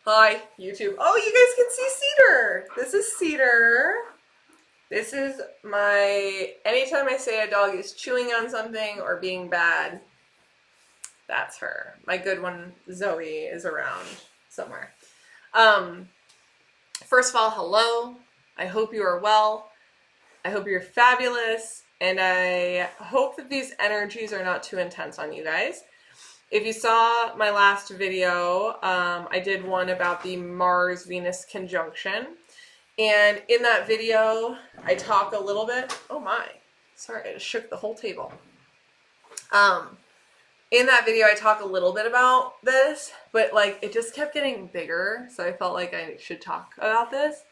Hi, YouTube. Oh, you guys can see Cedar. This is Cedar. This is my, anytime I say a dog is chewing on something or being bad, that's her. My good one, Zoe, is around somewhere. First of all, hello. I hope you are well. I hope you're fabulous. And I hope that these energies are not too intense on you guys. If you saw my last video, I did one about the Mars-Venus conjunction. And in that video, I talk a little bit, oh my, sorry, I just shook the whole table. In that video, I talk a little bit about this, but like it just kept getting bigger, so I felt like I should talk about this.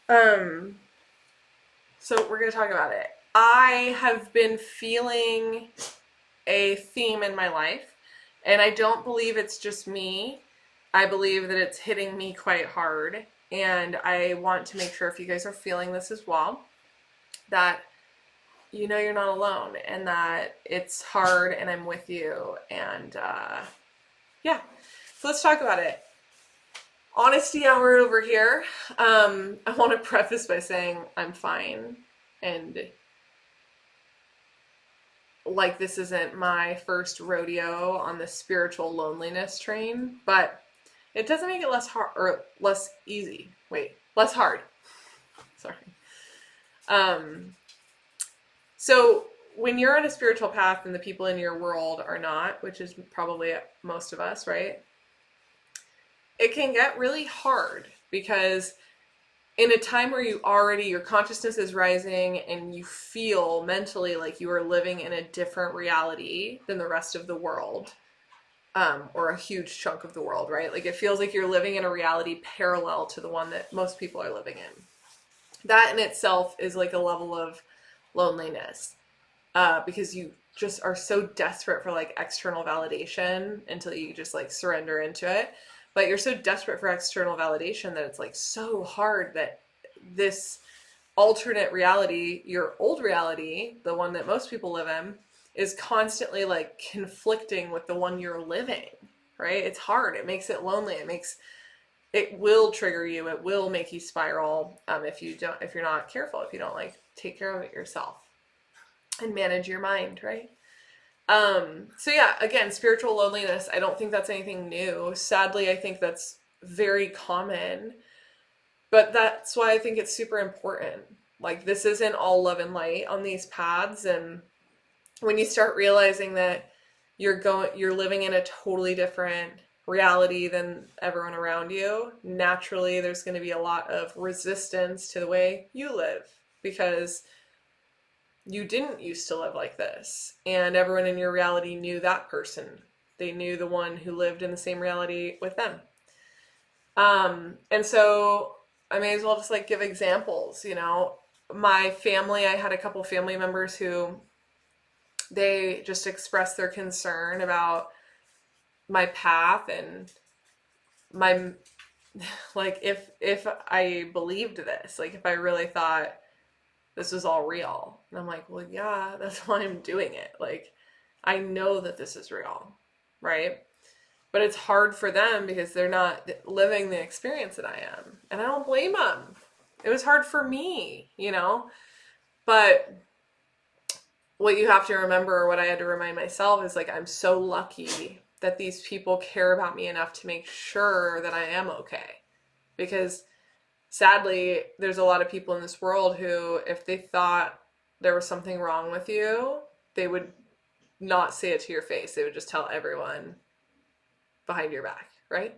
So we're going to talk about it. I have been feeling a theme in my life, and I don't believe it's just me. I believe that it's hitting me quite hard, and I want to make sure if you guys are feeling this as well, that you know you're not alone, and that it's hard, and I'm with you, and yeah. So let's talk about it. Honesty hour over here. I want to preface by saying I'm fine, and like this isn't my first rodeo on the spiritual loneliness train, but it doesn't make it less hard or less easy. Wait, less hard. Sorry. So when you're on a spiritual path and the people in your world are not, which is probably most of us, right? It can get really hard because in a time where your consciousness is rising and you feel mentally like you are living in a different reality than the rest of the world, or a huge chunk of the world, right? Like it feels like you're living in a reality parallel to the one that most people are living in. That in itself is like a level of loneliness, because you just are so desperate for like external validation until you just like surrender into it. But you're so desperate for external validation that it's like so hard that this alternate reality, your old reality, the one that most people live in, is constantly like conflicting with the one you're living, right? It's hard. It makes it lonely. It will trigger you. It will make you spiral if you're not careful, if you don't like take care of it yourself and manage your mind, right? So yeah, again, spiritual loneliness, I don't think that's anything new. Sadly, I think that's very common, but that's why I think it's super important. Like this isn't all love and light on these paths. And when you start realizing that you're living in a totally different reality than everyone around you, naturally there's going to be a lot of resistance to the way you live because you didn't used to live like this, and everyone in your reality knew that person. They knew the one who lived in the same reality with them. And so I may as well just like give examples, you know. My family, I had a couple family members who they just expressed their concern about my path and my, like if I believed this, like if I really thought this was all real. And I'm like, well, yeah, that's why I'm doing it. Like, I know that this is real, right? But it's hard for them because they're not living the experience that I am. And I don't blame them. It was hard for me, you know? But what you have to remember, or what I had to remind myself, is like, I'm so lucky that these people care about me enough to make sure that I am okay. Because sadly, there's a lot of people in this world who, if they thought there was something wrong with you, they would not say it to your face. They would just tell everyone behind your back, right?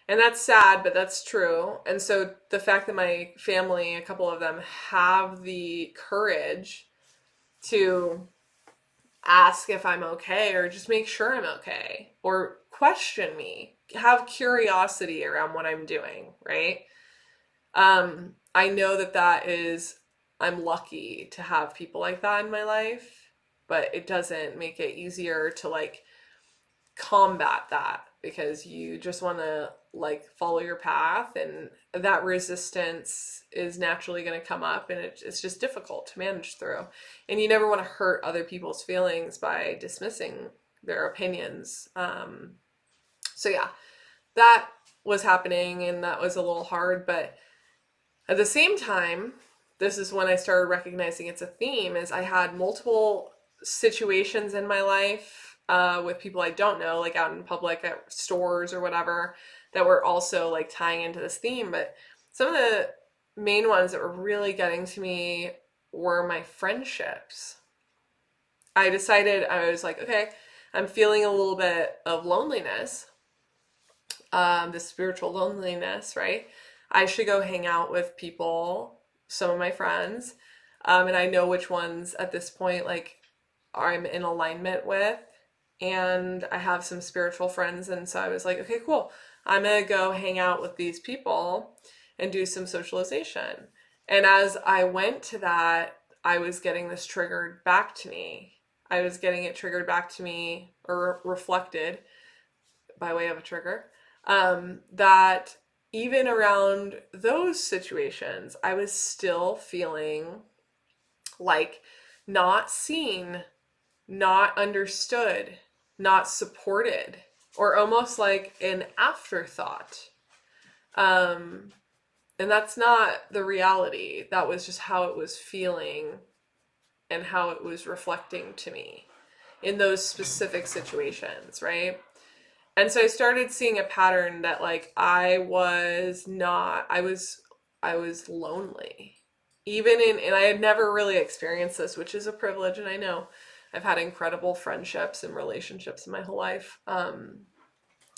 And that's sad, but that's true. And so the fact that my family, a couple of them, have the courage to ask if I'm okay, or just make sure I'm okay, or question me, have curiosity around what I'm doing, right? I know that I'm lucky to have people like that in my life, but it doesn't make it easier to like combat that, because you just want to like follow your path, and that resistance is naturally going to come up, and it's just difficult to manage through. And you never want to hurt other people's feelings by dismissing their opinions. So yeah, that was happening, and that was a little hard. But at the same time, this is when I started recognizing it's a theme, is I had multiple situations in my life with people I don't know, like out in public at stores or whatever, that were also like tying into this theme. But some of the main ones that were really getting to me were my friendships. I decided, I was like, okay, I'm feeling a little bit of loneliness, this spiritual loneliness, right? I should go hang out with people, some of my friends, and I know which ones at this point, like, I'm in alignment with, and I have some spiritual friends, and so I was like, okay, cool. I'm gonna go hang out with these people and do some socialization. And as I went to that, I was getting this triggered back to me. I was getting it triggered back to me, or reflected by way of a trigger, that even around those situations, I was still feeling like not seen, not understood, not supported, or almost like an afterthought. And that's not the reality. That was just how it was feeling and how it was reflecting to me in those specific situations, right? And so I started seeing a pattern that like I was lonely. And I had never really experienced this, which is a privilege, and I know I've had incredible friendships and relationships in my whole life.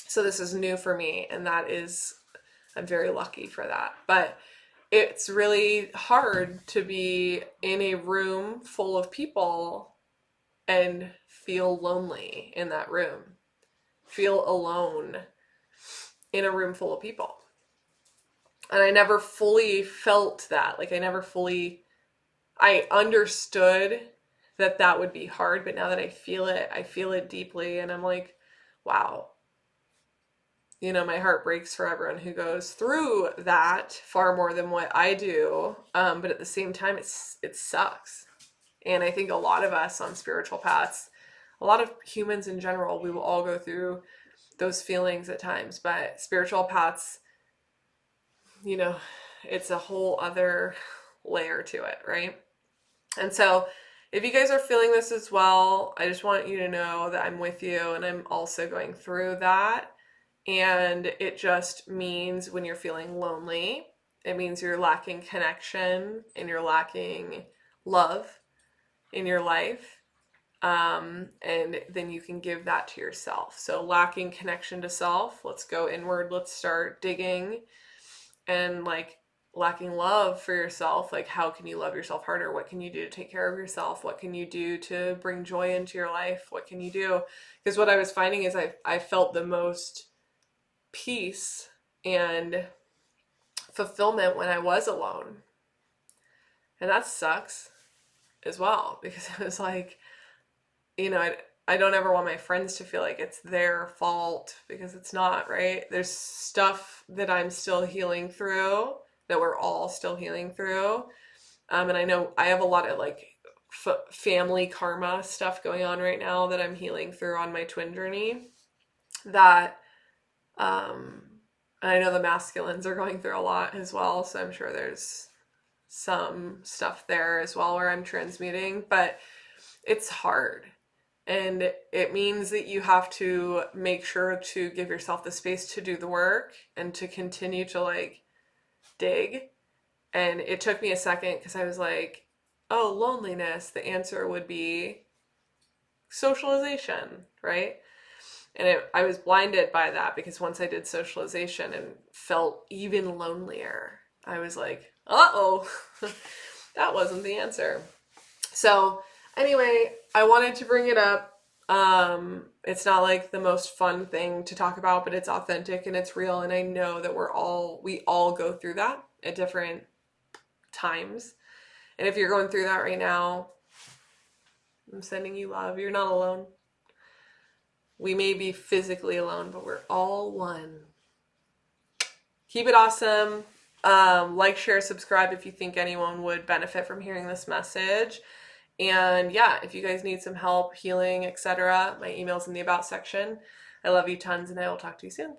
So this is new for me, and I'm very lucky for that. But it's really hard to be in a room full of people and feel lonely in that room. Feel alone in a room full of people. And I never fully felt that. Like I understood that would be hard, but now that I feel it deeply, and I'm like, wow. My heart breaks for everyone who goes through that far more than what I do. But at the same time, it sucks. And I think a lot of us on spiritual paths, a lot of humans in general, we will all go through those feelings at times. But spiritual paths, it's a whole other layer to it, right? And so if you guys are feeling this as well, I just want you to know that I'm with you, and I'm also going through that. And it just means when you're feeling lonely, it means you're lacking connection and you're lacking love in your life. And then you can give that to yourself. So lacking connection to self, let's go inward. Let's start digging. And like lacking love for yourself, like how can you love yourself harder? What can you do to take care of yourself? What can you do to bring joy into your life? What can you do? Because what I was finding is I felt the most peace and fulfillment when I was alone. And that sucks as well, because it was like, I don't ever want my friends to feel like it's their fault, because it's not, right? There's stuff that I'm still healing through, that we're all still healing through. And I know I have a lot of like family karma stuff going on right now that I'm healing through on my twin journey, that and I know the masculines are going through a lot as well, so I'm sure there's some stuff there as well where I'm transmuting, but it's hard. And it means that you have to make sure to give yourself the space to do the work and to continue to like dig. And it took me a second, because I was like, oh, loneliness, the answer would be socialization, right? And I was blinded by that, because once I did socialization and felt even lonelier, I was like, uh-oh, that wasn't the answer. So anyway, I wanted to bring it up. It's not like the most fun thing to talk about, but it's authentic and it's real. And I know that we all go through that at different times. And if you're going through that right now, I'm sending you love. You're not alone. We may be physically alone, but we're all one. Keep it awesome. Like, share, subscribe if you think anyone would benefit from hearing this message. And yeah, if you guys need some help, healing, etc., my email's in the about section. I love you tons, and I will talk to you soon.